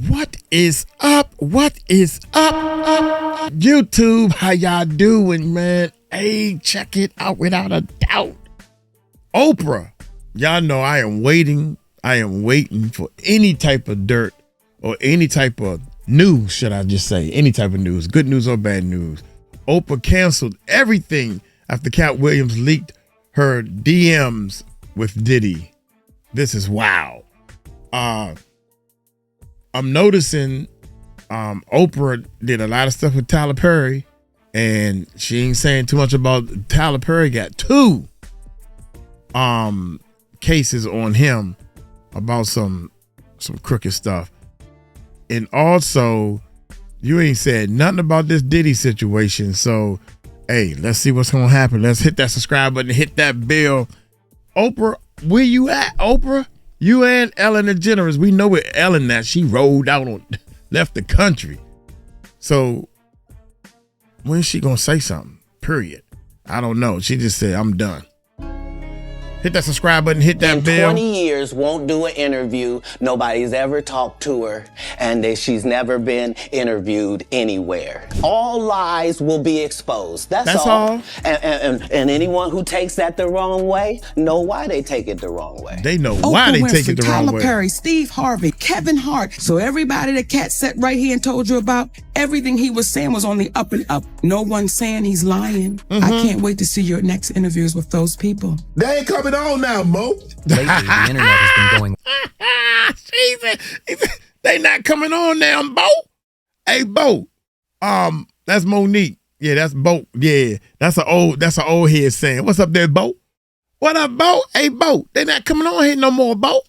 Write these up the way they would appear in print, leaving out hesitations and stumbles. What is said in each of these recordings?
What is up? What is up? YouTube, how y'all doing, man? Hey, check it out without a doubt. Oprah. Y'all know I am waiting for any type of dirt or any type of news, should I just say, any type of news, good news or bad news. Oprah canceled everything after Katt Williams leaked her DMs with Diddy. This is wow. I'm noticing Oprah did a lot of stuff with Tyler Perry, and she ain't saying too much about Tyler Perry. Got two cases on him about some crooked stuff. And also, you ain't said nothing about this Diddy situation. So, hey, let's see what's gonna happen. Let's hit that subscribe button, hit that bell. Oprah, where you at, Oprah? You and Ellen DeGeneres, we know where Ellen at. She rolled out left the country. So when's she gonna say something? Period. I don't know. She just said, I'm done. Hit that subscribe button, hit that bell. 20 years, won't do an interview. Nobody's ever talked to her, and she's never been interviewed anywhere. All lies will be exposed. That's all. And anyone who takes that the wrong way know why they take it the wrong way. They know why they take it the wrong way. Tyler Perry, Steve Harvey, Kevin Hart. So everybody that Katt sat right here and told you about, everything he was saying was on the up and up. No one's saying he's lying. I can't wait to see your next interviews with those people. They ain't coming on now, Mo. Lately, the internet has been going. They not coming on now, Bo. Hey, Bo. That's Monique. Yeah, that's Bo. Yeah, that's an old head saying. What's up there, Bo? What up, Bo? Hey, Bo. They not coming on here no more, Bo.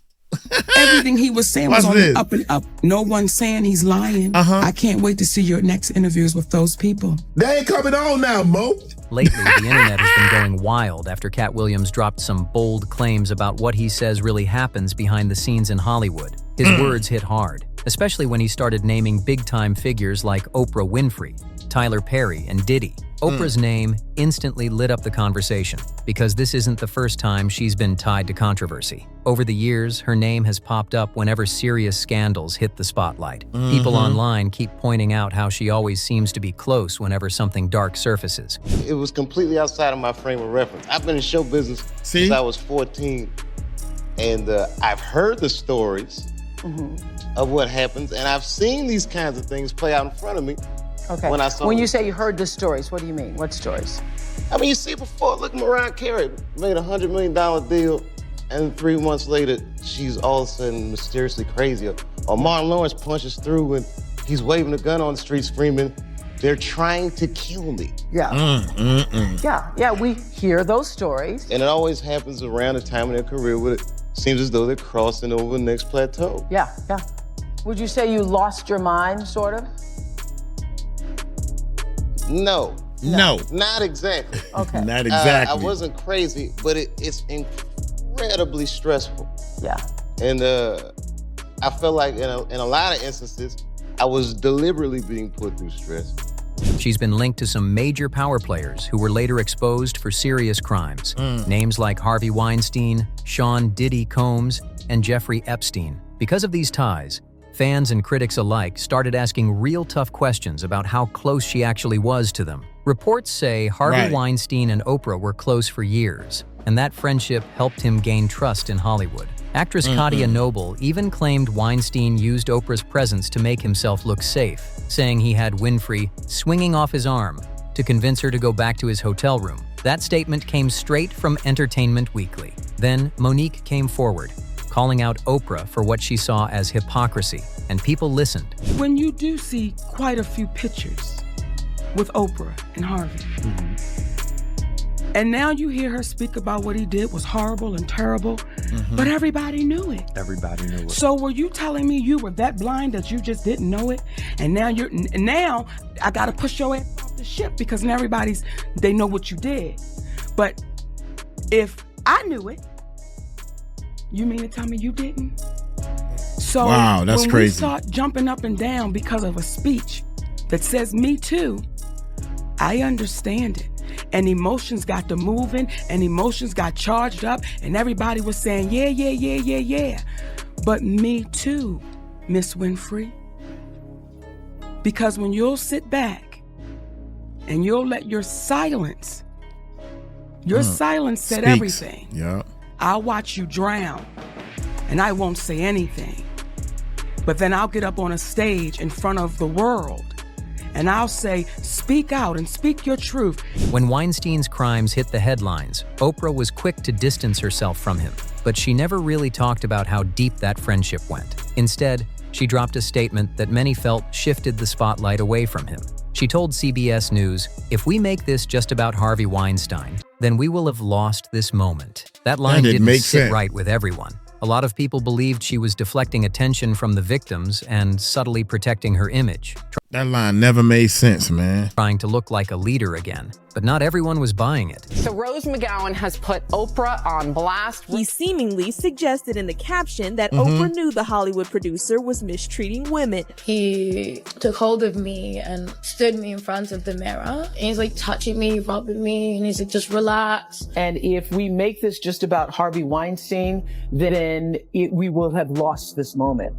Everything he was saying was on the up and up. No one's saying he's lying. I can't wait to see your next interviews with those people. They ain't coming on now, Mo. Lately, the internet has been going wild after Katt Williams dropped some bold claims about what he says really happens behind the scenes in Hollywood. His words hit hard, especially when he started naming big-time figures like Oprah Winfrey, Tyler Perry, and Diddy. Oprah's name instantly lit up the conversation because this isn't the first time she's been tied to controversy. Over the years, her name has popped up whenever serious scandals hit the spotlight. People online keep pointing out how she always seems to be close whenever something dark surfaces. It was completely outside of my frame of reference. I've been in show business since I was 14, and I've heard the stories of what happens, and I've seen these kinds of things play out in front of me. Okay. When you say you heard the stories, what do you mean? What stories? I mean, you see it before. Look, Mariah Carey made a $100 million deal, and 3 months later, she's all of a sudden mysteriously crazy. Or Martin Lawrence punches through and he's waving a gun on the street screaming, "They're trying to kill me." Yeah. Yeah, we hear those stories. And it always happens around the time in their career where it seems as though they're crossing over the next plateau. Yeah. Would you say you lost your mind, sort of? No. Not exactly. Okay. Not exactly. I wasn't crazy, but it's incredibly stressful. Yeah. And I felt like in a lot of instances, I was deliberately being put through stress. She's been linked to some major power players who were later exposed for serious crimes. Names like Harvey Weinstein, Sean Diddy Combs, and Jeffrey Epstein. Because of these ties, fans and critics alike started asking real tough questions about how close she actually was to them. Reports say Harvey Weinstein and Oprah were close for years, and that friendship helped him gain trust in Hollywood. Actress Katia Noble even claimed Weinstein used Oprah's presence to make himself look safe, saying he had Winfrey swinging off his arm to convince her to go back to his hotel room. That statement came straight from Entertainment Weekly. Then Monique came forward, calling out Oprah for what she saw as hypocrisy, and people listened. When you do see quite a few pictures with Oprah and Harvey, and now you hear her speak about what he did was horrible and terrible, but everybody knew it. Everybody knew it. So were you telling me you were that blind that you just didn't know it? And now I gotta push your ass off the ship because now they know what you did. But if I knew it, you mean to tell me you didn't? So wow, that's when crazy. We start jumping up and down because of a speech that says me too, I understand it. And emotions got to moving, and emotions got charged up, and everybody was saying, yeah. But me too, Miss Winfrey. Because when you'll sit back and you'll let your silence said everything. Yeah. I'll watch you drown and I won't say anything. But then I'll get up on a stage in front of the world and I'll say, speak out and speak your truth. When Weinstein's crimes hit the headlines, Oprah was quick to distance herself from him, but she never really talked about how deep that friendship went. Instead, she dropped a statement that many felt shifted the spotlight away from him. She told CBS News, "If we make this just about Harvey Weinstein, then we will have lost this moment." That line didn't sit right with everyone. A lot of people believed she was deflecting attention from the victims and subtly protecting her image. That line never made sense, man. Trying to look like a leader again. But not everyone was buying it. So Rose McGowan has put Oprah on blast. He seemingly suggested in the caption that Oprah knew the Hollywood producer was mistreating women. He took hold of me and stood me in front of the mirror. And he's like touching me, rubbing me, and he's like, just relax. And if we make this just about Harvey Weinstein, then we will have lost this moment.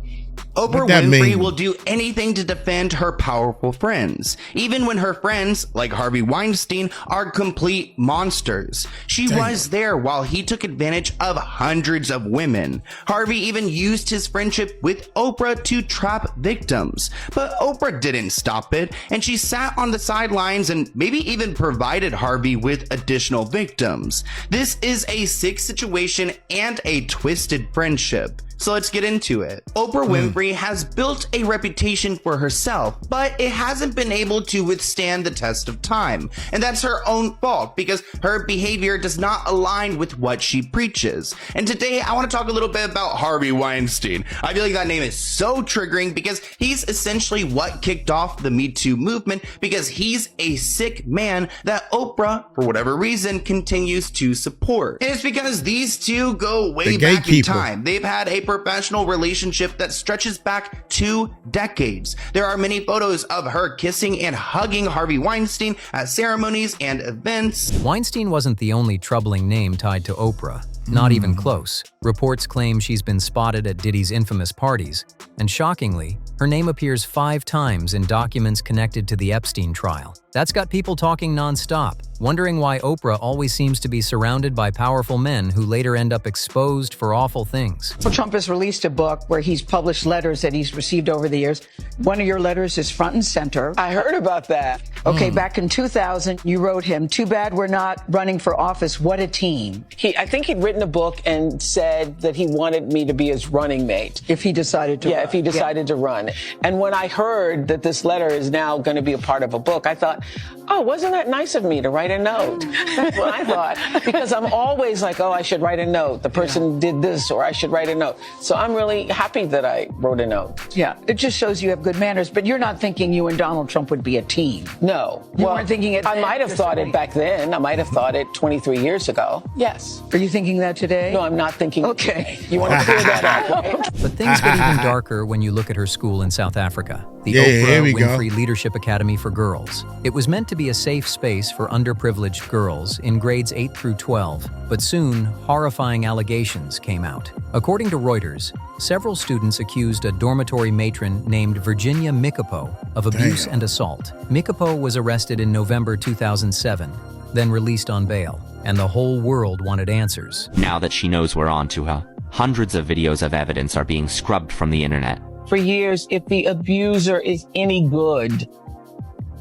Oprah Winfrey will do anything to defend her powerful friends, even when her friends, like Harvey Weinstein, are complete monsters. She was there while he took advantage of hundreds of women. Harvey even used his friendship with Oprah to trap victims. But Oprah didn't stop it, and she sat on the sidelines and maybe even provided Harvey with additional victims. This is a sick situation and a twisted friendship. So let's get into it. Oprah Winfrey has built a reputation for herself, but it hasn't been able to withstand the test of time. And that's her own fault because her behavior does not align with what she preaches. And today I want to talk a little bit about Harvey Weinstein. I feel like that name is so triggering because he's essentially what kicked off the Me Too movement, because he's a sick man that Oprah, for whatever reason, continues to support. And it's because these two go way back in time. They've had a professional relationship that stretches back 2 decades. There are many photos of her kissing and hugging Harvey Weinstein at ceremonies and events. Weinstein wasn't the only troubling name tied to Oprah. Not even close. Reports claim she's been spotted at Diddy's infamous parties, and shockingly, her name appears 5 times in documents connected to the Epstein trial. That's got people talking nonstop, wondering why Oprah always seems to be surrounded by powerful men who later end up exposed for awful things. Trump has released a book where he's published letters that he's received over the years. One of your letters is front and center. I heard about that. Okay, back in 2000, you wrote him, "Too bad we're not running for office. What a team." I think he'd written a book and said that he wanted me to be his running mate. If he decided to run. Yeah, if he decided to run. And when I heard that this letter is now going to be a part of a book, I thought, oh, wasn't that nice of me to write a note? That's what I thought. Because I'm always like, oh, I should write a note. The person did this, or I should write a note. So I'm really happy that I wrote a note. Yeah, it just shows you have good manners, but you're not thinking you and Donald Trump would be a team. No. You weren't thinking it. I might have thought it back then. I might have thought it 23 years ago. Yes. Are you thinking that today? No, I'm not thinking. Okay. You want to clear that up, right? But things get even darker when you look at her school in South Africa, the Oprah Winfrey Leadership Academy for Girls. It was meant to be a safe space for underprivileged girls in grades 8 through 12, but soon, horrifying allegations came out. According to Reuters, several students accused a dormitory matron named Virginia Mikapo of abuse and assault. Mikapo was arrested in November 2007, then released on bail, and the whole world wanted answers. Now that she knows we're on to her, hundreds of videos of evidence are being scrubbed from the internet. For years, if the abuser is any good,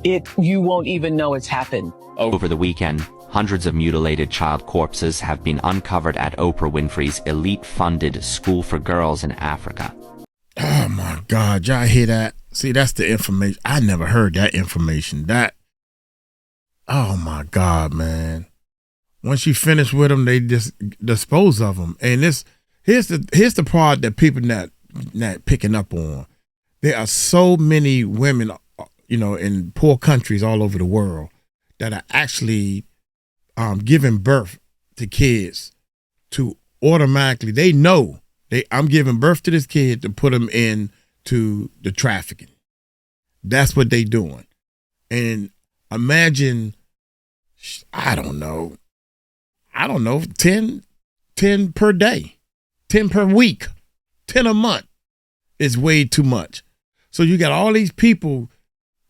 you won't even know it's happened. Over the weekend, hundreds of mutilated child corpses have been uncovered at Oprah Winfrey's elite-funded school for girls in Africa. Oh my God, y'all hear that? See, that's the information. I never heard that information. Oh my God, man. Once you finish with them, they just dispose of them. And here's the part that people not picking up on. There are so many women, in poor countries all over the world that are actually giving birth to kids to automatically, they know I'm giving birth to this kid to put them into the trafficking. That's what they doing. And imagine, I don't know, 10 per day, 10 per week, 10 a month is way too much. So you got all these people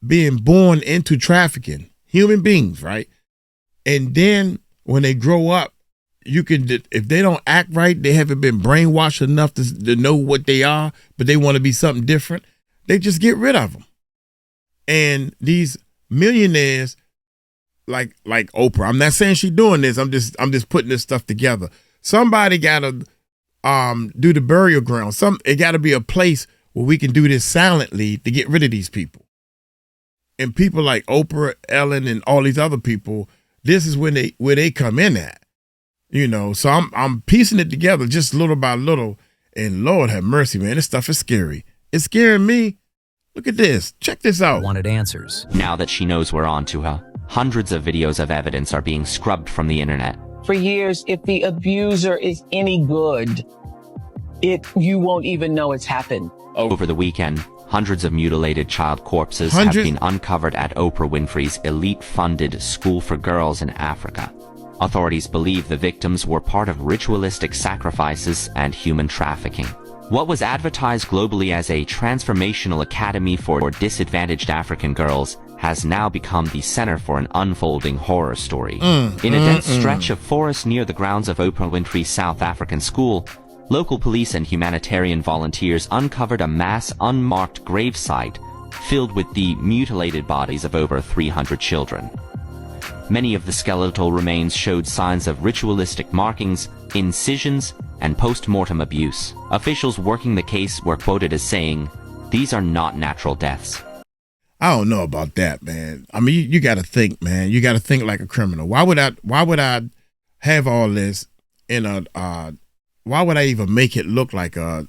being born into trafficking, human beings, right? And then when they grow up, you can, if they don't act right, they haven't been brainwashed enough to know what they are, but they want to be something different, they just get rid of them. And these millionaires, like Oprah, I'm not saying she's doing this, I'm just putting this stuff together. Somebody gotta do the burial ground. It gotta be a place where we can do this silently to get rid of these people. And people like Oprah, Ellen, and all these other people, this is where they come in at. You know, so I'm piecing it together just little by little. And Lord have mercy, man, this stuff is scary. It's scaring me. Look at this. Check this out. Wanted answers. Now that she knows we're on to her, hundreds of videos of evidence are being scrubbed from the internet. For years, if the abuser is any good, you won't even know it's happened. Over the weekend, hundreds of mutilated child corpses have been uncovered at Oprah Winfrey's elite-funded school for girls in Africa. Authorities believe the victims were part of ritualistic sacrifices and human trafficking. What was advertised globally as a transformational academy for disadvantaged African girls has now become the center for an unfolding horror story. In a dense stretch of forest near the grounds of Oprah Winfrey's South African school, local police and humanitarian volunteers uncovered a mass unmarked gravesite filled with the mutilated bodies of over 300 children. Many of the skeletal remains showed signs of ritualistic markings, incisions, and post-mortem abuse. Officials working the case were quoted as saying, "These are not natural deaths." I don't know about that, man. I mean, you got to think, man. You got to think like a criminal. Why would I have all this in a? Why would I even make it look like a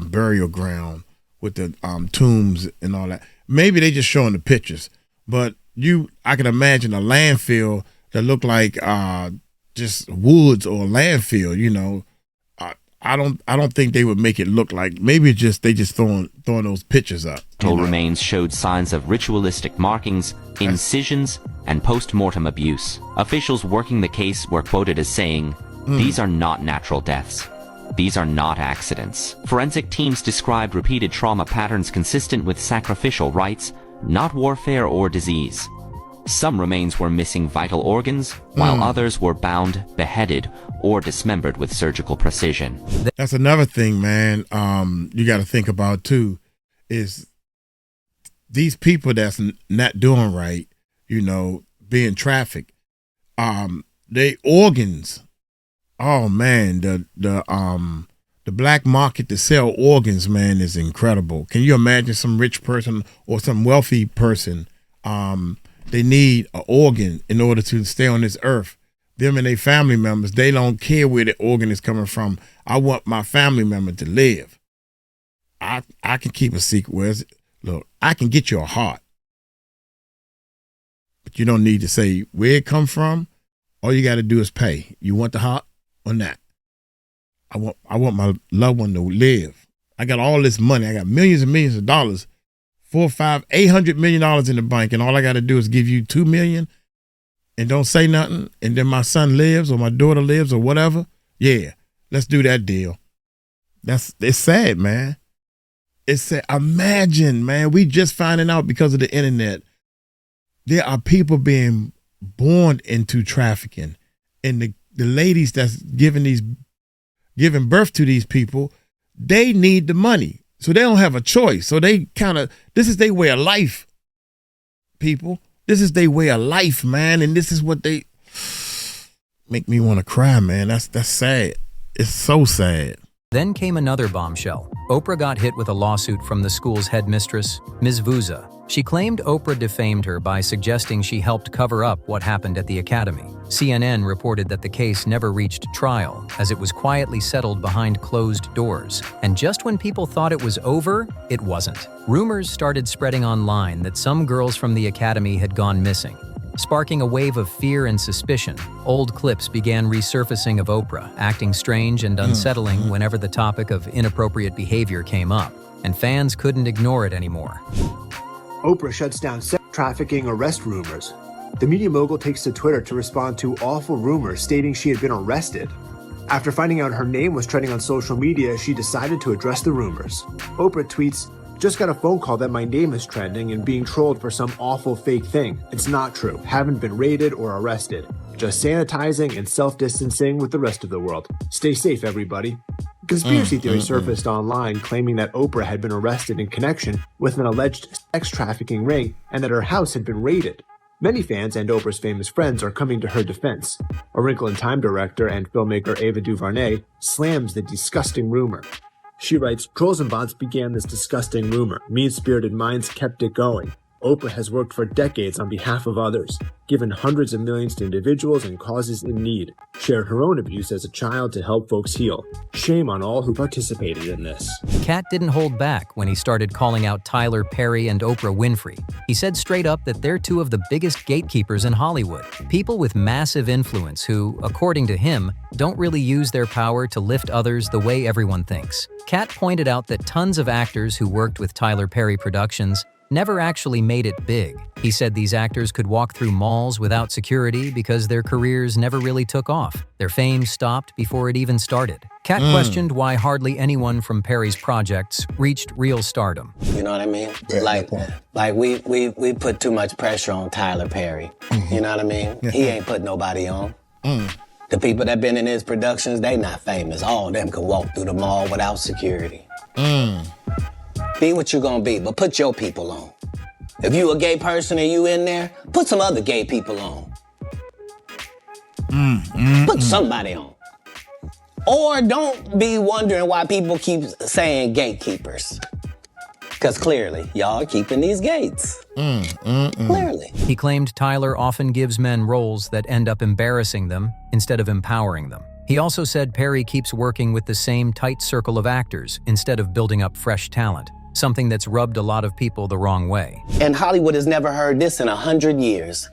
burial ground with the tombs and all that? Maybe they just showing the pictures, but I can imagine a landfill that looked like just woods or landfill. You know, I don't think they would make it look like. Maybe they just throwing those pictures up. Remains showed signs of ritualistic markings, incisions, and post-mortem abuse. Officials working the case were quoted as saying, "These are not natural deaths. These are not accidents." Forensic teams described repeated trauma patterns consistent with sacrificial rites, not warfare or disease. Some remains were missing vital organs, while others were bound, beheaded, or dismembered with surgical precision. That's another thing, man, you got to think about too, is these people that's not doing right, you know, being trafficked, they organs. Oh man, the black market to sell organs, man, is incredible. Can you imagine some rich person or some wealthy person? They need an organ in order to stay on this earth. Them and their family members, they don't care where the organ is coming from. I want my family member to live. I can keep a secret. Look, I can get you a heart, but you don't need to say where it come from. All you got to do is pay. You want the heart or not? I want my loved one to live. I got all this money. I got millions and millions of dollars, $400, $500, $800 million in the bank, and all I got to do is give you $2 million and don't say nothing, and then my son lives or my daughter lives or whatever. Yeah, let's do that deal. It's sad, man. It's sad. Imagine, man, we just finding out because of the internet. There are people being born into trafficking, and the ladies that's giving birth to these people, they need the money. So they don't have a choice. So they this is their way of life, people. This is their way of life, man. And this is what they make me want to cry, man. That's sad. It's so sad. Then came another bombshell. Oprah got hit with a lawsuit from the school's headmistress, Ms. Vuza. She claimed Oprah defamed her by suggesting she helped cover up what happened at the academy. CNN reported that the case never reached trial, as it was quietly settled behind closed doors. And just when people thought it was over, it wasn't. Rumors started spreading online that some girls from the academy had gone missing. Sparking a wave of fear and suspicion, old clips began resurfacing of Oprah, acting strange and unsettling whenever the topic of inappropriate behavior came up, and fans couldn't ignore it anymore. Oprah shuts down sex trafficking arrest rumors. The media mogul takes to Twitter to respond to awful rumors stating she had been arrested. After finding out her name was trending on social media, she decided to address the rumors. Oprah tweets, Just got a phone call that my name is trending and being trolled for some awful fake thing. It's not true. Haven't been raided or arrested. Just sanitizing and self-distancing with the rest of the world. Stay safe, everybody. Conspiracy theory surfaced online claiming that Oprah had been arrested in connection with an alleged sex trafficking ring and that her house had been raided. Many fans and Oprah's famous friends are coming to her defense. A Wrinkle in Time director and filmmaker Ava DuVernay slams the disgusting rumor. She writes, "Trolls and bots began this disgusting rumor. Mean-spirited minds kept it going. Oprah has worked for decades on behalf of others, given hundreds of millions to individuals and causes in need, shared her own abuse as a child to help folks heal. Shame on all who participated in this." Katt didn't hold back when he started calling out Tyler Perry and Oprah Winfrey. He said straight up that they're two of the biggest gatekeepers in Hollywood, people with massive influence who, according to him, don't really use their power to lift others the way everyone thinks. Katt pointed out that tons of actors who worked with Tyler Perry Productions never actually made it big. He said these actors could walk through malls without security because their careers never really took off. Their fame stopped before it even started. Katt questioned why hardly anyone from Perry's projects reached real stardom. You know what I mean? Like we put too much pressure on Tyler Perry. You know what I mean? He ain't put nobody on. The people that been in his productions, they not famous. All of them can walk through the mall without security. Be what you gonna be, but put your people on. If you a gay person and you in there, put some other gay people on. Put somebody on. Or don't be wondering why people keep saying gatekeepers. Because clearly, y'all are keeping these gates. Clearly. He claimed Tyler often gives men roles that end up embarrassing them instead of empowering them. He also said Perry keeps working with the same tight circle of actors instead of building up fresh talent, something that's rubbed a lot of people the wrong way. And Hollywood has never heard this in 100 years.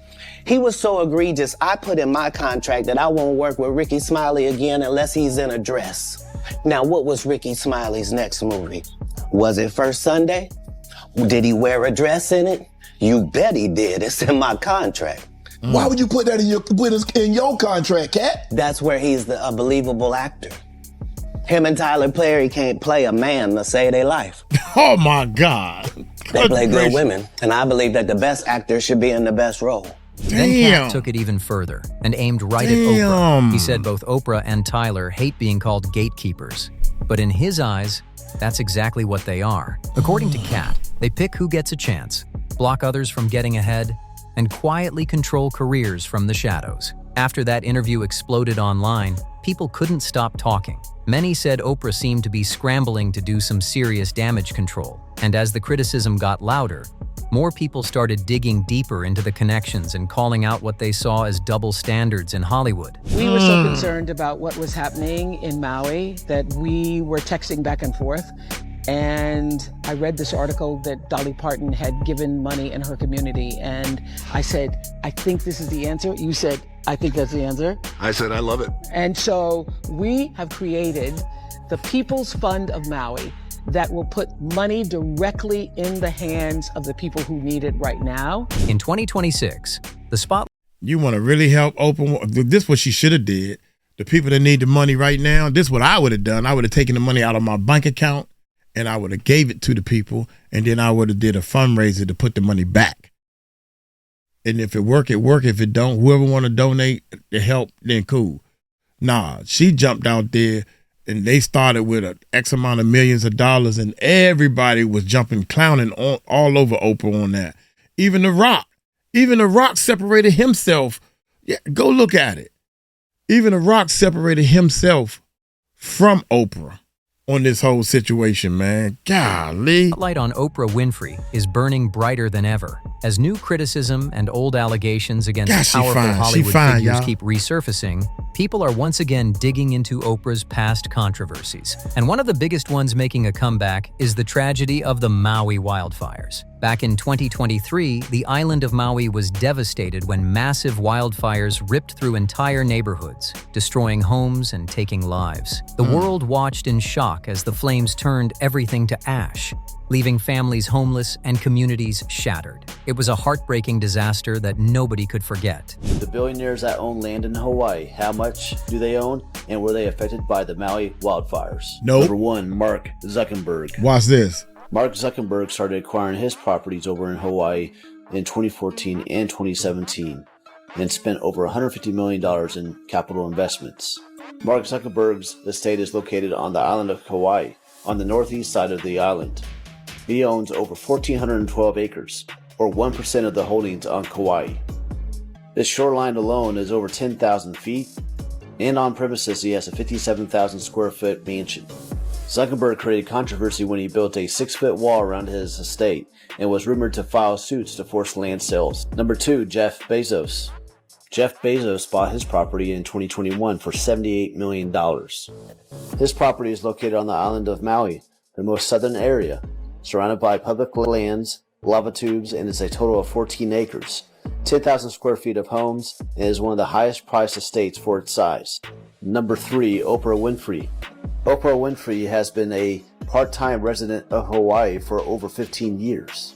He was so egregious, I put in my contract that I won't work with Ricky Smiley again unless he's in a dress. Now, what was Ricky Smiley's next movie? Was it First Sunday? Did he wear a dress in it? You bet he did. It's in my contract. Why would you put that in your contract, Katt? That's where he's a believable actor. Him and Tyler Perry can't play a man to save their life. Oh my God. They play good women, and I believe that the best actor should be in the best role. Then Katt took it even further and aimed right at Oprah. He said both Oprah and Tyler hate being called gatekeepers, but in his eyes, that's exactly what they are. According to Katt, they pick who gets a chance, block others from getting ahead, and quietly control careers from the shadows. After that interview exploded online, people couldn't stop talking. Many said Oprah seemed to be scrambling to do some serious damage control, and as the criticism got louder, more people started digging deeper into the connections and calling out what they saw as double standards in Hollywood. We were so concerned about what was happening in Maui that we were texting back and forth. And I read this article that Dolly Parton had given money in her community. And I said, I think this is the answer. You said, I think that's the answer. I said, I love it. And so we have created the People's Fund of Maui that will put money directly in the hands of the people who need it right now. In 2026, the spotlight. You want to really help Oprah? This is what she should have did. The people that need the money right now, this is what I would have done. I would have taken the money out of my bank account and I would have gave it to the people, and then I would have did a fundraiser to put the money back. And if it work, it work. If it don't, whoever want to donate to help, then cool. Nah, she jumped out there, and they started with an X amount of millions of dollars, and everybody was jumping, clowning all over Oprah on that. Even The Rock separated himself. Yeah, go look at it. Even The Rock separated himself from Oprah on this whole situation, man. Golly. The light on Oprah Winfrey is burning brighter than ever as new criticism and old allegations against powerful Hollywood figures keep resurfacing. People are once again digging into Oprah's past controversies. And one of the biggest ones making a comeback is the tragedy of the Maui wildfires. Back in 2023, the island of Maui was devastated when massive wildfires ripped through entire neighborhoods, destroying homes and taking lives. The world watched in shock as the flames turned everything to ash, leaving families homeless and communities shattered. It was a heartbreaking disaster that nobody could forget. The billionaires that own land in Hawaii, how much do they own, and were they affected by the Maui wildfires? Nope. Number 1, Mark Zuckerberg. Watch this. Mark Zuckerberg started acquiring his properties over in Hawaii in 2014 and 2017 and spent over $150 million in capital investments. Mark Zuckerberg's estate is located on the island of Kauai, on the northeast side of the island. He owns over 1,412 acres, or 1% of the holdings on Kauai. This shoreline alone is over 10,000 feet, and on premises he has a 57,000 square foot mansion. Zuckerberg created controversy when he built a 6-foot wall around his estate and was rumored to file suits to force land sales. Number 2, Jeff Bezos. Jeff Bezos bought his property in 2021 for $78 million. His property is located on the island of Maui, the most southern area, surrounded by public lands, lava tubes, and is a total of 14 acres, 10,000 square feet of homes, and is one of the highest priced estates for its size. Number 3, Oprah Winfrey. Oprah Winfrey has been a part-time resident of Hawaii for over 15 years.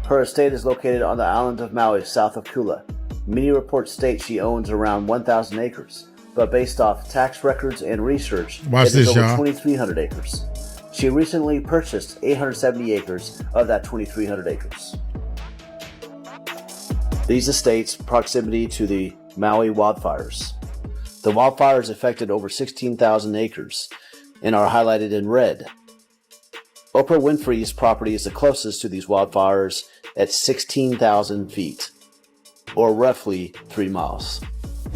Her estate is located on the island of Maui, south of Kula. Many reports state she owns around 1,000 acres, but based off tax records and research, it is over 2,300 acres. She recently purchased 870 acres of that 2,300 acres. These estates' proximity to the Maui wildfires. The wildfires affected over 16,000 acres and are highlighted in red. Oprah Winfrey's property is the closest to these wildfires at 16,000 feet, or roughly 3 miles.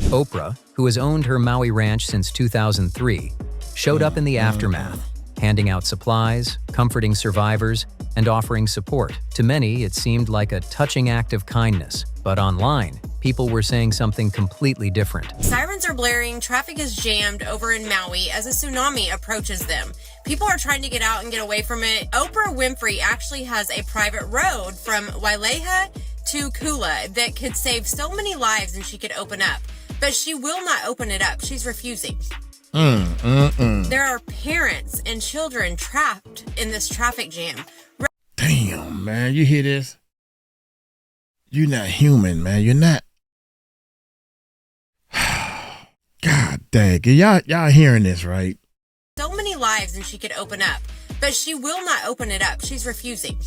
Oprah, who has owned her Maui ranch since 2003, showed up in the aftermath, handing out supplies, comforting survivors, and offering support. To many, it seemed like a touching act of kindness, but online, people were saying something completely different. Sirens are blaring, traffic is jammed over in Maui as a tsunami approaches them. People are trying to get out and get away from it. Oprah Winfrey actually has a private road from Waileha to Kula that could save so many lives and she could open up. But she will not open it up. She's refusing. There are parents and children trapped in this traffic jam. Damn, man, you hear this? You're not human, man. You're not. God dang, y'all hearing this, right? So many lives and she could open up, but she will not open it up. She's refusing.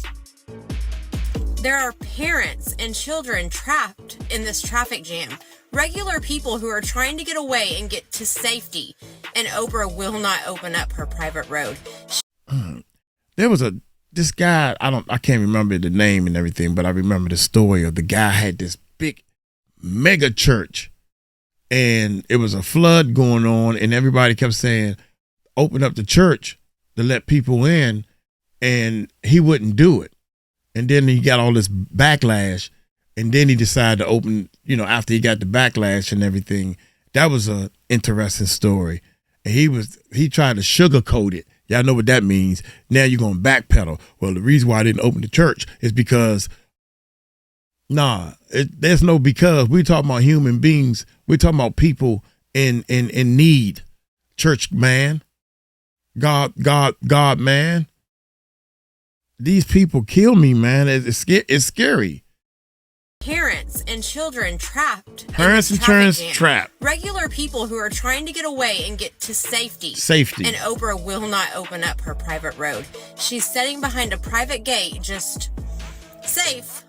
There are parents and children trapped in this traffic jam. Regular people who are trying to get away and get to safety, and Oprah will not open up her private road. There was this guy, I can't remember the name and everything, but I remember the story of the guy had this big mega church and it was a flood going on and everybody kept saying, open up the church to let people in, and he wouldn't do it. And then he got all this backlash, and then he decided to open, after he got the backlash and everything. That was a interesting story. And he tried to sugarcoat it. Y'all know what that means. Now you're going to backpedal. Well, the reason why I didn't open the church is because, there's no because. We're talking about human beings. We're talking about people in need. Church man. God, man. These people kill me, man. It's scary. Parents and children trapped. Parents and children trapped. Regular people who are trying to get away and get to safety. And Oprah will not open up her private road. She's sitting behind a private gate, just safe.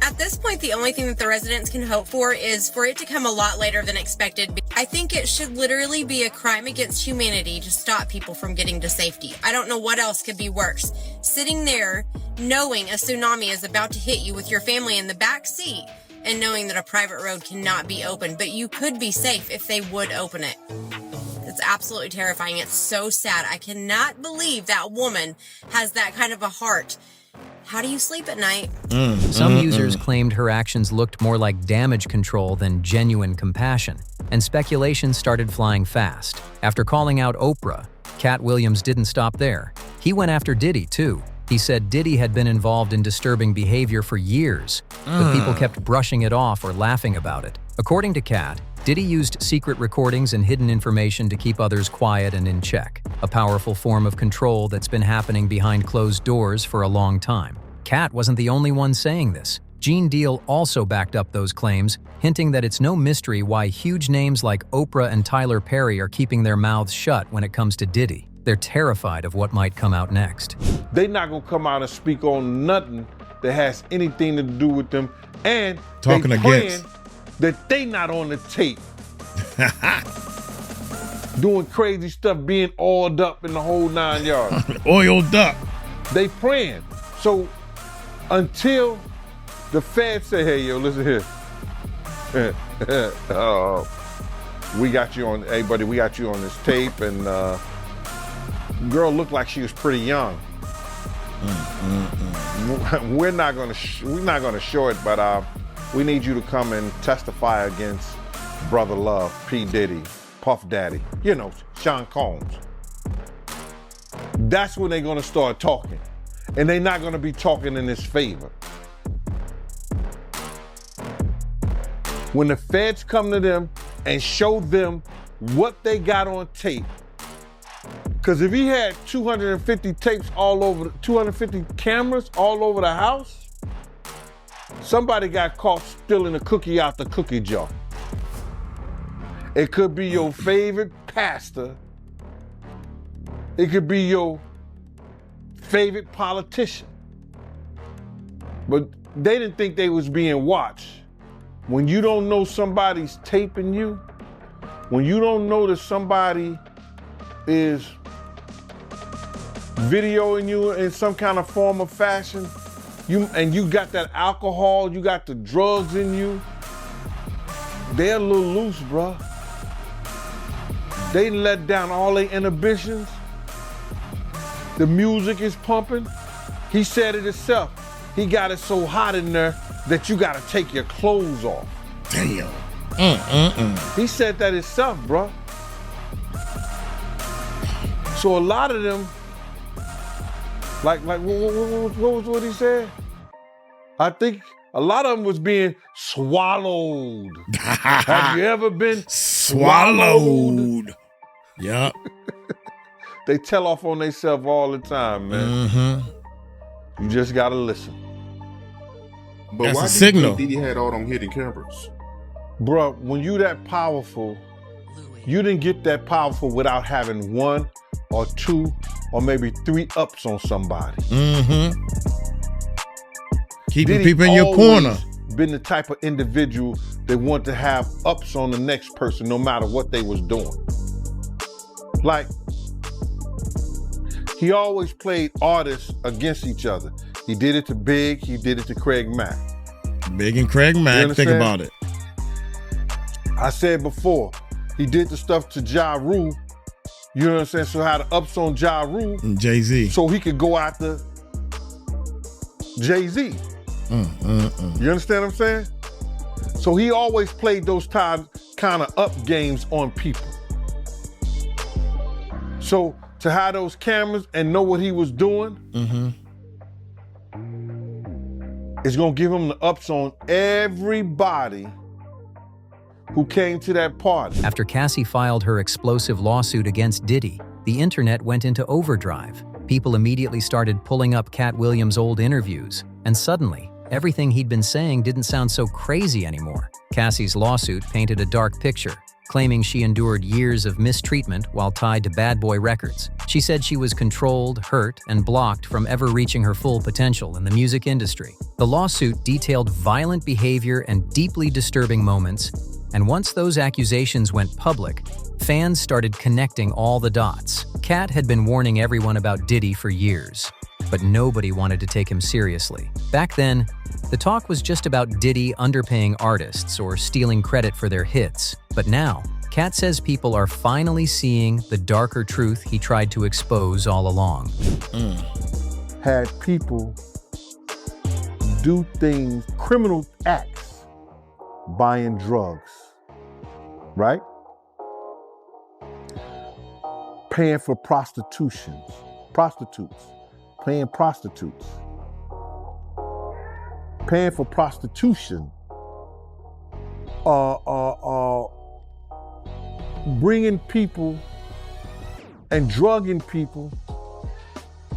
At this point, the only thing that the residents can hope for is for it to come a lot later than expected. I think it should literally be a crime against humanity to stop people from getting to safety. I don't know what else could be worse. Sitting there, knowing a tsunami is about to hit you with your family in the back seat, and knowing that a private road cannot be opened, but you could be safe if they would open it. It's absolutely terrifying. It's so sad. I cannot believe that woman has that kind of a heart. How do you sleep at night? Some users claimed her actions looked more like damage control than genuine compassion, and speculation started flying fast. After calling out Oprah, Katt Williams didn't stop there. He went after Diddy, too. He said Diddy had been involved in disturbing behavior for years, but people kept brushing it off or laughing about it. According to Katt, Diddy used secret recordings and hidden information to keep others quiet and in check, a powerful form of control that's been happening behind closed doors for a long time. Katt wasn't the only one saying this. Gene Deal also backed up those claims, hinting that it's no mystery why huge names like Oprah and Tyler Perry are keeping their mouths shut when it comes to Diddy. They're terrified of what might come out next. They not gonna come out and speak on nothing that has anything to do with them, and talking they against that they not on the tape. Doing crazy stuff, being oiled up in the whole 9 yards. Oiled up. They praying. So until the feds say, hey, yo, listen here. We got you on, hey, buddy, we got you on this tape, and girl looked like she was pretty young. We're not gonna show it, but we need you to come and testify against Brother Love, P. Diddy, Puff Daddy, you know, Sean Combs. That's when they're gonna start talking. And they're not gonna be talking in his favor. When the feds come to them and show them what they got on tape, because if he had 250 tapes all over, 250 cameras all over the house, somebody got caught stealing a cookie out the cookie jar. It could be your favorite pastor. It could be your favorite politician. But they didn't think they was being watched. When you don't know somebody's taping you, when you don't know that somebody is videoing you in some kind of form or fashion, you got that alcohol, you got the drugs in you, they're a little loose, bruh. They let down all their inhibitions. The music is pumping. He said it himself. He got it so hot in there that you gotta take your clothes off. Damn. He said that himself, bruh. So a lot of them, like what he said? I think a lot of them was being swallowed. Have you ever been swallowed? Yep. They tell off on themselves all the time, man. You just gotta listen. But That's why a signal. Diddy had all them hidden cameras? Bruh, when you that powerful, you didn't get that powerful without having 1 or 2 or maybe 3 ups on somebody. Keeping Diddy people in your corner. Been the type of individual that want to have ups on the next person no matter what they was doing. Like, he always played artists against each other. He did it to Big, he did it to Craig Mack. Big and Craig Mack, think about it. I said before, he did the stuff to Ja Rule, you know what I'm saying? So had the ups on Ja Rule. And Jay-Z. So he could go after Jay-Z. You understand what I'm saying? So he always played those kind of up games on people. So to have those cameras and know what he was doing, it's gonna give him the ups on everybody who came to that party. After Cassie filed her explosive lawsuit against Diddy, the internet went into overdrive. People immediately started pulling up Katt Williams' old interviews, and suddenly, everything he'd been saying didn't sound so crazy anymore. Cassie's lawsuit painted a dark picture, claiming she endured years of mistreatment while tied to Bad Boy Records. She said she was controlled, hurt, and blocked from ever reaching her full potential in the music industry. The lawsuit detailed violent behavior and deeply disturbing moments, and once those accusations went public, fans started connecting all the dots. Katt had been warning everyone about Diddy for years, but nobody wanted to take him seriously. Back then, the talk was just about Diddy underpaying artists or stealing credit for their hits. But now, Katt says people are finally seeing the darker truth he tried to expose all along. Had people do things, criminal acts, buying drugs, right? Paying for prostitutes, paying prostitutes, paying for prostitution, bringing people and drugging people,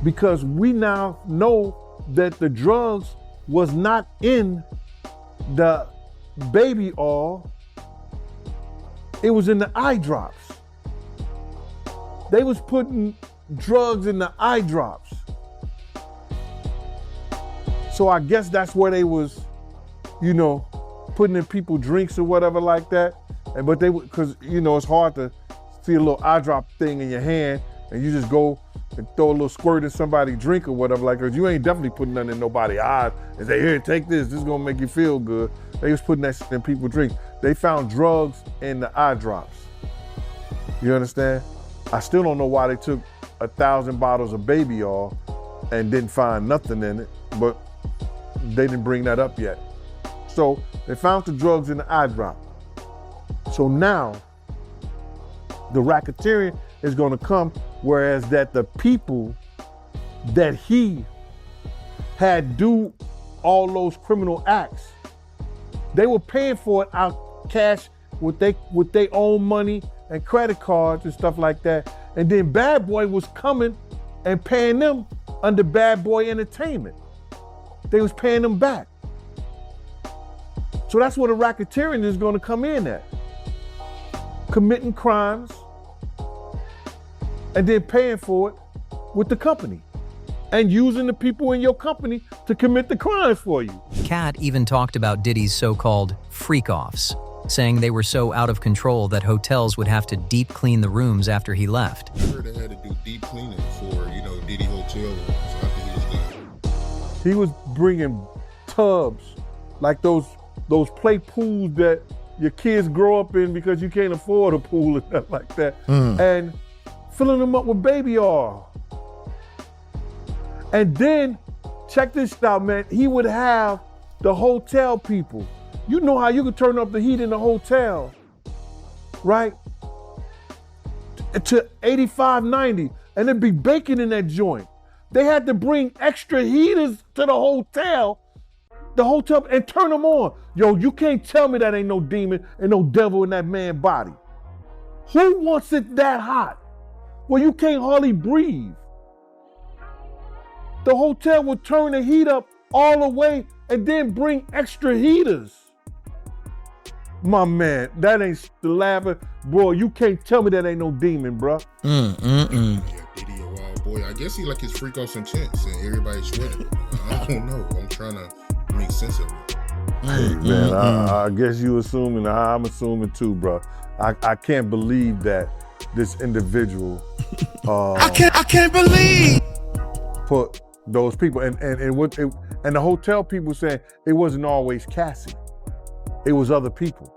because we now know that the drugs was not in the baby oil, it was in the eye drops. They was putting drugs in the eye drops. So I guess that's where they was, you know, putting in people drinks or whatever like that. But they would, cause you know, it's hard to see a little eye drop thing in your hand and you just go and throw a little squirt in somebody's drink or whatever like that. You ain't definitely putting nothing in nobody's eyes and say, here, take this is gonna make you feel good. They was putting that shit in people's drinks. They found drugs in the eye drops. You understand? I still don't know why they took 1,000 bottles of baby oil and didn't find nothing in it, but they didn't bring that up yet. So they found the drugs in the eye drop. So now the racketeering is gonna come, whereas that the people that he had do all those criminal acts, they were paying for it out cash with their own money and credit cards and stuff like that. And then Bad Boy was coming and paying them under Bad Boy Entertainment. They was paying them back. So that's where the racketeering is gonna come in at. Committing crimes and then paying for it with the company and using the people in your company to commit the crimes for you. Katt even talked about Diddy's so-called freak-offs, saying they were so out of control that hotels would have to deep clean the rooms after he left. I heard they had to do deep cleaning for, you know, Diddy hotel rooms after he was done. He was bringing tubs, like those play pools that your kids grow up in because you can't afford a pool and stuff like that, and filling them up with baby oil. And then, check this out, man, he would have the hotel people. You know how you could turn up the heat in the hotel, right? To 85, 90, and it'd be baking in that joint. They had to bring extra heaters to the hotel, and turn them on. Yo, you can't tell me that ain't no demon and no devil in that man's body. Who wants it that hot? Well, you can't hardly breathe. The hotel would turn the heat up all the way and then bring extra heaters. My man, that ain't the laughing. Bro, you can't tell me that ain't no demon, bro. Yeah, Diddy a wild boy. I guess he like his freak offs intense and everybody's sweating. I don't know. I'm trying to make sense of it. Hey, man, I guess you assuming, I'm assuming too, bro. I can't believe that this individual I can't believe put those people and the hotel people saying it wasn't always Cassie. It was other people.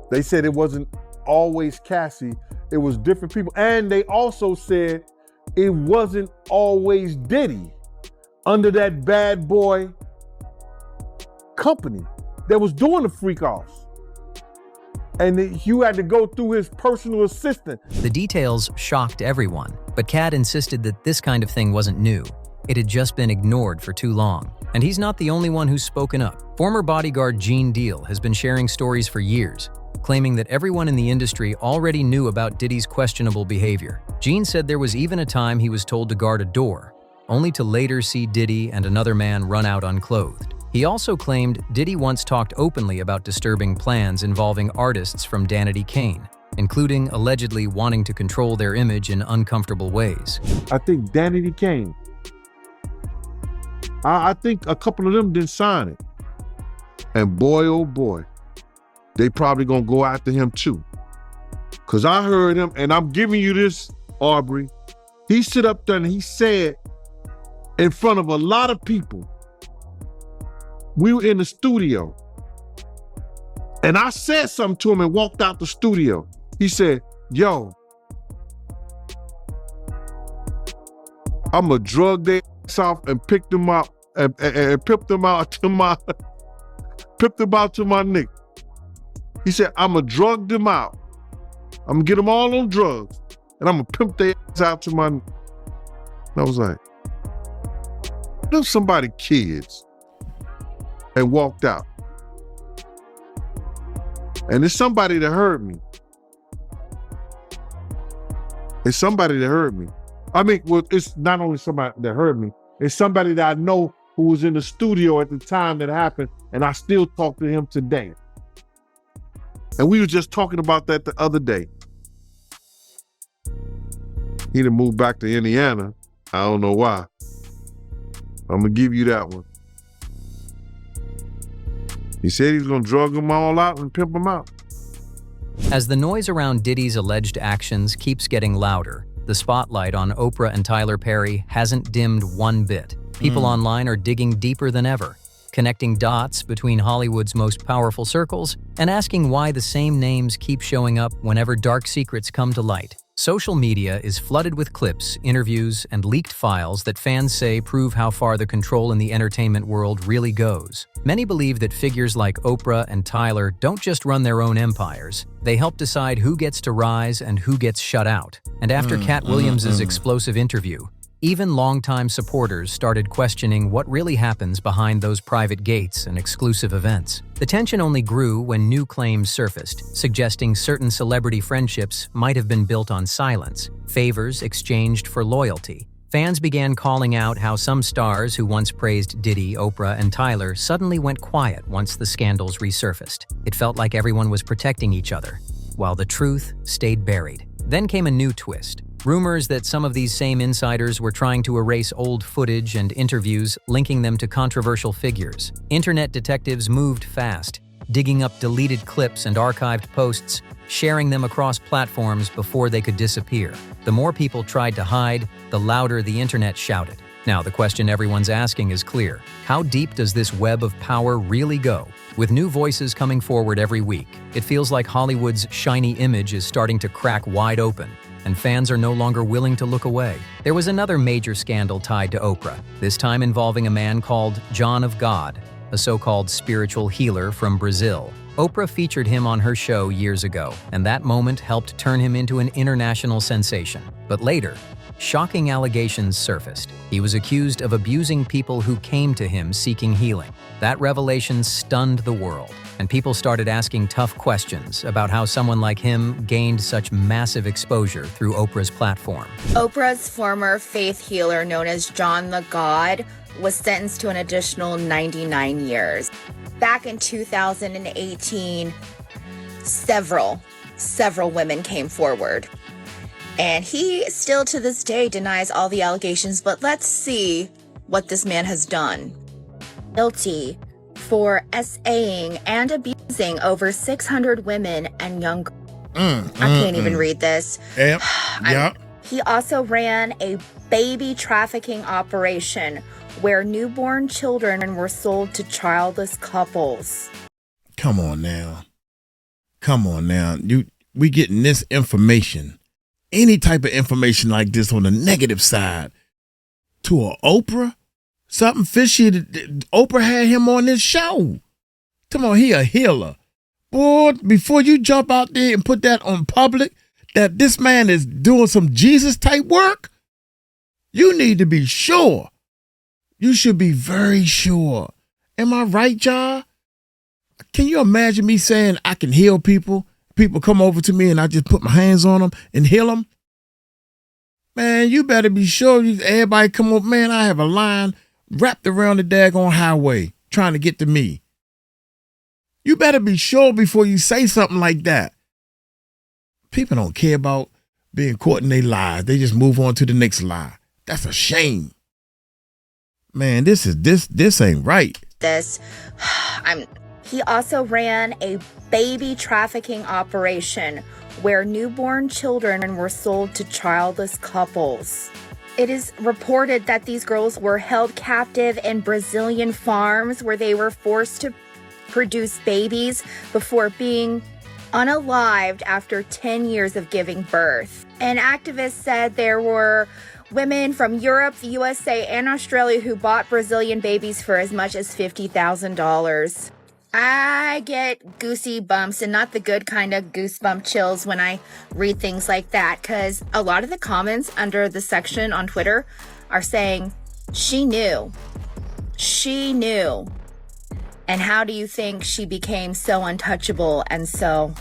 They said it wasn't always Cassie, it was different people. And they also said it wasn't always Diddy under that Bad Boy company that was doing the freak offs. And you had to go through his personal assistant. The details shocked everyone, but Katt insisted that this kind of thing wasn't new. It had just been ignored for too long. And he's not the only one who's spoken up. Former bodyguard Gene Deal has been sharing stories for years, claiming that everyone in the industry already knew about Diddy's questionable behavior. Gene said there was even a time he was told to guard a door, only to later see Diddy and another man run out unclothed. He also claimed Diddy once talked openly about disturbing plans involving artists from Danity Kane, including allegedly wanting to control their image in uncomfortable ways. I think Danity Kane, I think a couple of them didn't sign it. And boy, oh boy, they probably gonna go after him too. Cause I heard him, and I'm giving you this, Aubrey. He stood up there and he said in front of a lot of people, we were in the studio, and I said something to him and walked out the studio. He said, yo, I'm gonna drug their ass off and pick them up and pip them out to my nick. He said, I'm gonna drug them out. I'm gonna get them all on drugs, and I'm gonna pimp their ass out to my nick. And I was like, them somebody kids. And walked out. And it's somebody that heard me. It's somebody that heard me. I mean, well, it's not only somebody that heard me, it's somebody that I know who was in the studio at the time that happened, and I still talk to him today. And we were just talking about that the other day. He done moved back to Indiana. I don't know why. I'm gonna give you that one. He said he was gonna drug them all out and pimp them out. As the noise around Diddy's alleged actions keeps getting louder, the spotlight on Oprah and Tyler Perry hasn't dimmed one bit. People online are digging deeper than ever, connecting dots between Hollywood's most powerful circles and asking why the same names keep showing up whenever dark secrets come to light. Social media is flooded with clips, interviews, and leaked files that fans say prove how far the control in the entertainment world really goes. Many believe that figures like Oprah and Tyler don't just run their own empires, they help decide who gets to rise and who gets shut out. And after Katt Williams' explosive interview, even longtime supporters started questioning what really happens behind those private gates and exclusive events. The tension only grew when new claims surfaced, suggesting certain celebrity friendships might have been built on silence, favors exchanged for loyalty. Fans began calling out how some stars who once praised Diddy, Oprah, and Tyler suddenly went quiet once the scandals resurfaced. It felt like everyone was protecting each other, while the truth stayed buried. Then came a new twist. Rumors that some of these same insiders were trying to erase old footage and interviews, linking them to controversial figures. Internet detectives moved fast, digging up deleted clips and archived posts, sharing them across platforms before they could disappear. The more people tried to hide, the louder the internet shouted. Now, the question everyone's asking is clear. How deep does this web of power really go? With new voices coming forward every week, it feels like Hollywood's shiny image is starting to crack wide open, and fans are no longer willing to look away. There was another major scandal tied to Oprah, this time involving a man called John of God, a so-called spiritual healer from Brazil. Oprah featured him on her show years ago, and that moment helped turn him into an international sensation. But later, shocking allegations surfaced. He was accused of abusing people who came to him seeking healing. That revelation stunned the world, and people started asking tough questions about how someone like him gained such massive exposure through Oprah's platform. Oprah's former faith healer, known as John the God, was sentenced to an additional 99 years. Back in 2018, several women came forward. And he still to this day denies all the allegations, but let's see what this man has done. Guilty for SAing and abusing over 600 women and young girls. I can't even read this. Yep. He also ran a baby trafficking operation where newborn children were sold to childless couples. Come on now. We getting this information, any type of information like this on the negative side, to a Oprah? Something fishy. Oprah had him on this show. Come on, he a healer. Boy, before you jump out there and put that on public, that this man is doing some Jesus type work, you need to be sure. You should be very sure. Am I right, y'all? Can you imagine me saying I can heal people? People come over to me and I just put my hands on them and heal them? Man, you better be sure. Everybody come over. Man, I have a line wrapped around the daggone highway trying to get to me. You better be sure before you say something like that. People don't care about being caught in their lies. They just move on to the next lie. That's a shame. Man, this ain't right. He also ran a baby trafficking operation where newborn children were sold to childless couples. It is reported that these girls were held captive in Brazilian farms where they were forced to produce babies before being unalived after 10 years of giving birth. An activist said there were women from Europe, the USA, and Australia who bought Brazilian babies for as much as $50,000. I get goosey bumps, and not the good kind of goosebump chills when I read things like that, because a lot of the comments under the section on Twitter are saying, she knew. And how do you think she became so untouchable and so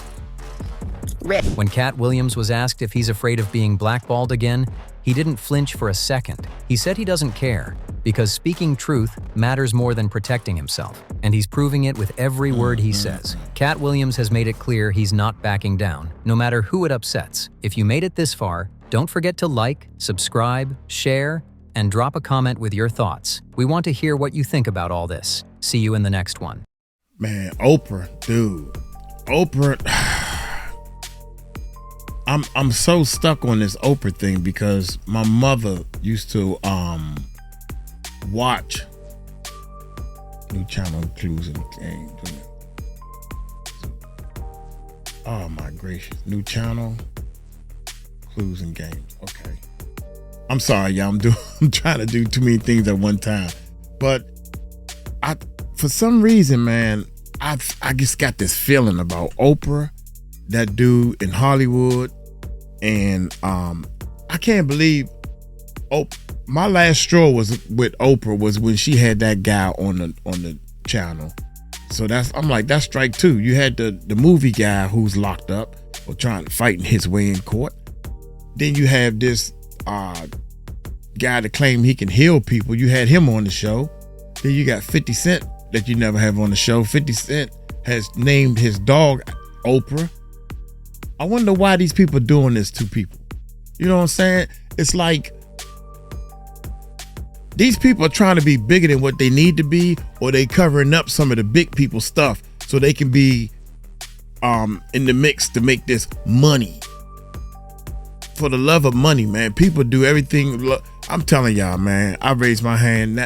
rich? When Katt Williams was asked if he's afraid of being blackballed again, he didn't flinch for a second. He said he doesn't care, because speaking truth matters more than protecting himself, and he's proving it with every word he says. Katt Williams has made it clear he's not backing down, no matter who it upsets. If you made it this far, Don't forget to like, subscribe, share, and drop a comment with your thoughts. We want to hear what you think about all this. See you in the next one. Man, Oprah, dude. Oprah, I'm so stuck on this Oprah thing because my mother used to watch new channel clues and games. Oh my gracious, new channel clues and games. Okay, I'm sorry, y'all. I'm trying to do too many things at one time, but for some reason, man, I just got this feeling about Oprah, that dude in Hollywood, and I can't believe. My last straw was with Oprah was when she had that guy on the channel. So I'm like, that's strike two. You had the movie guy who's locked up or trying to fight his way in court. Then you have this guy that claimed he can heal people. You had him on the show. Then you got 50 Cent that you never have on the show. 50 Cent has named his dog Oprah. I wonder why these people are doing this to people. You know what I'm saying? It's like these people are trying to be bigger than what they need to be, or they covering up some of the big people stuff so they can be in the mix to make this money. For the love of money, man, people do everything. I'm telling y'all, man, I raise my hand.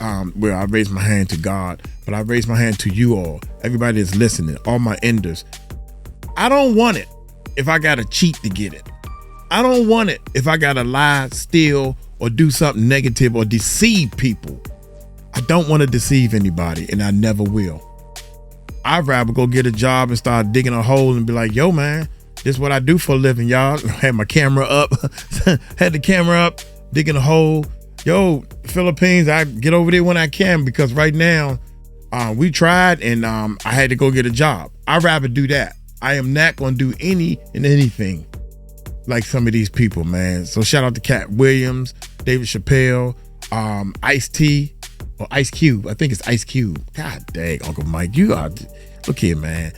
I raise my hand to God, but I raise my hand to you all, everybody that's listening, all my enders. I don't want it if I gotta cheat to get it. I don't want it if I gotta lie, steal, or do something negative or deceive people. I don't want to deceive anybody, and I never will. I'd rather go get a job and start digging a hole and be like, yo, man, this is what I do for a living, y'all. Had my camera up, had the camera up, digging a hole. Yo, Philippines, I get over there when I can, because right now we tried and I had to go get a job. I'd rather do that. I am not going to do anything like some of these people, man. So shout out to Katt Williams, David Chappelle, Ice-T, or Ice Cube. I think it's Ice Cube. God dang, Uncle Mike, you are, look here, man.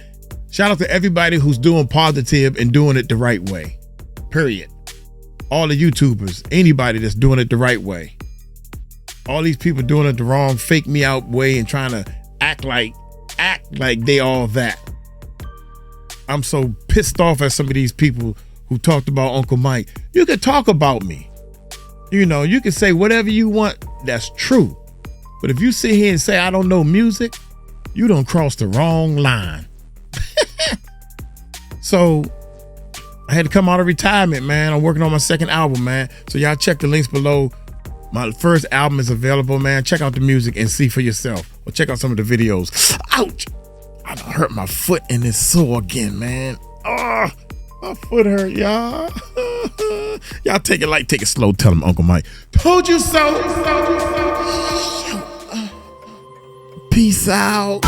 Shout out to everybody who's doing positive and doing it the right way, period. All the YouTubers, anybody that's doing it the right way. All these people doing it the wrong, fake me out way and trying to act like they all that. I'm so pissed off at some of these people who talked about Uncle Mike. You can talk about me. You know, you can say whatever you want. That's true. But if you sit here and say I don't know music, you done crossed the wrong line. So I had to come out of retirement, man. I'm working on my second album, man. So y'all check the links below. My first album is available, man. Check out the music and see for yourself. Or check out some of the videos. Ouch! I done hurt my foot and it's sore again, man. Oh, my foot hurt, y'all. Y'all take it slow. Tell him, Uncle Mike. Told you so. Peace out.